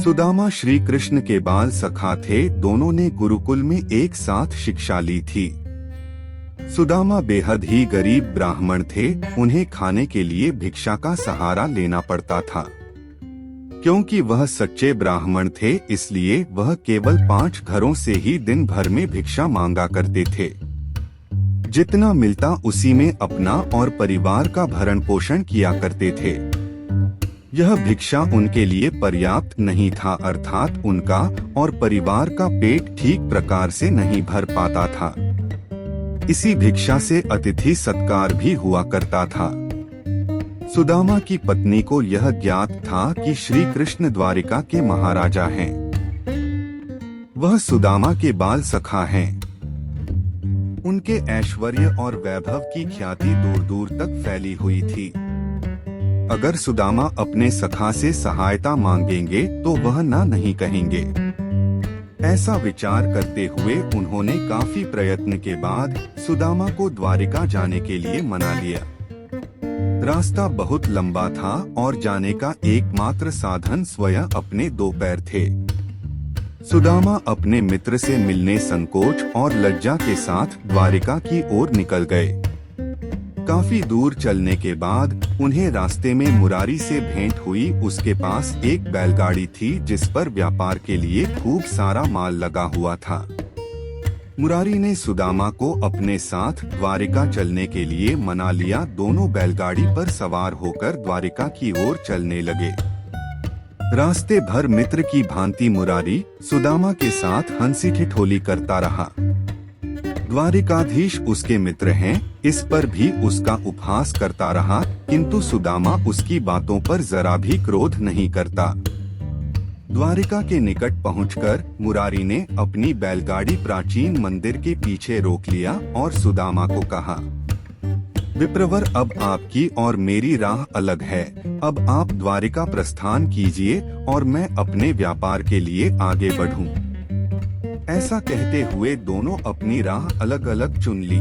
सुदामा श्री कृष्ण के बाल सखा थे। दोनों ने गुरुकुल में एक साथ शिक्षा ली थी। सुदामा बेहद ही गरीब ब्राह्मण थे। उन्हें खाने के लिए भिक्षा का सहारा लेना पड़ता था। क्योंकि वह सच्चे ब्राह्मण थे, इसलिए वह केवल 5 घरों से ही दिन भर में भिक्षा मांगा करते थे। जितना मिलता उसी में अपना और परिवार का भरण पोषण किया करते थे। यह भिक्षा उनके लिए पर्याप्त नहीं था, अर्थात उनका और परिवार का पेट ठीक प्रकार से नहीं भर पाता था। इसी भिक्षा से अतिथि सत्कार भी हुआ करता था। सुदामा की पत्नी को यह ज्ञात था कि श्री कृष्ण द्वारिका के महाराजा हैं। वह सुदामा के बाल सखा हैं। उनके ऐश्वर्य और वैभव की ख्याति दूर दूर तक फैली हुई थी। अगर सुदामा अपने सखा से सहायता मांगेंगे तो वह ना नहीं कहेंगे। ऐसा विचार करते हुए उन्होंने काफी प्रयत्न के बाद सुदामा को द्वारिका जाने के लिए मना लिया। रास्ता बहुत लंबा था और जाने का एकमात्र साधन स्वयं अपने 2 पैर थे। सुदामा अपने मित्र से मिलने संकोच और लज्जा के साथ द्वारिका की ओर निकल गए। काफी दूर चलने के बाद उन्हें रास्ते में मुरारी से भेंट हुई। उसके पास एक बैलगाड़ी थी जिस पर व्यापार के लिए खूब सारा माल लगा हुआ था। मुरारी ने सुदामा को अपने साथ द्वारिका चलने के लिए मना लिया। दोनों बैलगाड़ी पर सवार होकर द्वारिका की ओर चलने लगे। रास्ते भर मित्र की भांति मुरारी सुदामा के साथ हंसी ठिठोली करता रहा। द्वारिकाधीश उसके मित्र हैं, इस पर भी उसका उपहास करता रहा, किंतु सुदामा उसकी बातों पर जरा भी क्रोध नहीं करता। द्वारिका के निकट पहुंचकर मुरारी ने अपनी बैलगाड़ी प्राचीन मंदिर के पीछे रोक लिया और सुदामा को कहा, विप्रवर, अब आपकी और मेरी राह अलग है। अब आप द्वारिका प्रस्थान कीजिए और मैं अपने व्यापार के लिए आगे बढ़ूं। ऐसा कहते हुए दोनों अपनी राह अलग अलग चुन ली।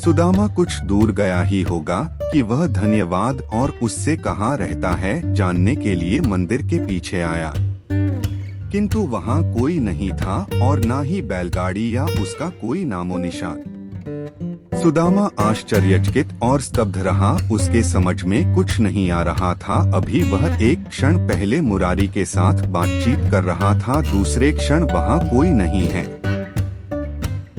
सुदामा कुछ दूर गया ही होगा कि वह धन्यवाद और उससे कहाँ रहता है जानने के लिए मंदिर के पीछे आया, किंतु वहाँ कोई नहीं था और ना ही बैलगाड़ी या उसका कोई नामो निशान। सुदामा आश्चर्यचकित और स्तब्ध रहा। उसके समझ में कुछ नहीं आ रहा था। अभी वह एक क्षण पहले मुरारी के साथ बातचीत कर रहा था, दूसरे क्षण वहाँ कोई नहीं है।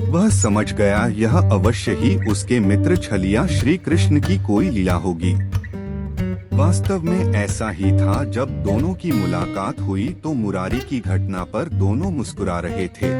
वह समझ गया यह अवश्य ही उसके मित्र छलिया श्री कृष्ण की कोई लीला होगी। वास्तव में ऐसा ही था। जब दोनों की मुलाकात हुई तो मुरारी की घटना पर दोनों मुस्कुरा रहे थे।